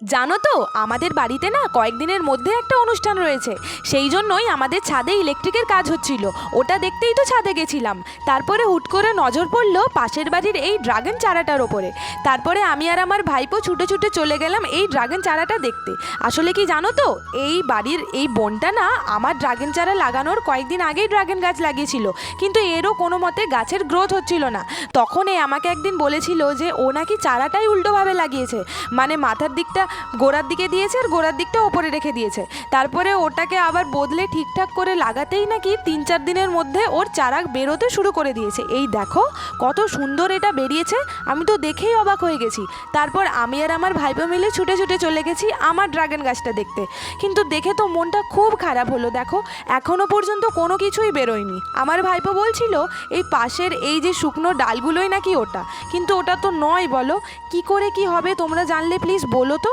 জানো তো, আমাদের বাড়িতে না কয়েকদিনের মধ্যে একটা অনুষ্ঠান রয়েছে। সেই জন্যই আমাদের ছাদে ইলেকট্রিকের কাজ হচ্ছিল। ওটা দেখতেই তো ছাদে গেছিলাম। তারপরে হুট করে নজর পড়লো পাশের বাড়ির এই ড্রাগন চারাটার ওপরে। তারপরে আমি আর আমার ভাইপো ছুটে ছুটে চলে গেলাম এই ড্রাগন চারাটা দেখতে। আসলে কি জানো তো, এই বাড়ির এই বোনটা না আমার ড্রাগন চারা লাগানোর কয়েকদিন আগেই ড্রাগন গাছ লাগিয়েছিল, কিন্তু এরও কোনো মতে গাছের গ্রোথ হচ্ছিল না। তখন আমাকে একদিন বলেছিল যে ও নাকি চারাটাই উল্টোভাবে লাগিয়েছে, মানে মাথার দিকটা গোড়ার দিকে দিয়েছে আর গোড়ার দিকটা ওপরে রেখে দিয়েছে। তারপরে ওটাকে আবার বদলে ঠিকঠাক করে লাগাতেই নাকি 3-4 দিনের মধ্যে ওর চারা বেরোতে শুরু করে দিয়েছে। এই দেখো কত সুন্দর এটা বেরিয়েছে, আমি তো দেখেই অবাক হয়ে গেছি। তারপর আমি আর আমার ভাইপো মিলে ছুটে ছুটে চলে গেছি আমার ড্রাগন গাছটা দেখতে। কিন্তু দেখে তো মনটা খুব খারাপ হলো। দেখো এখনো পর্যন্ত কোনো কিছুই বেরোয়নি। আমার ভাইপো বলছিল এই পাশের এই যে শুকনো ডালগুলোই নাকি ওটা, কিন্তু ওটা তো নয়। বলো কি করে কি হবে, তোমরা জানলে প্লিজ বলো তো।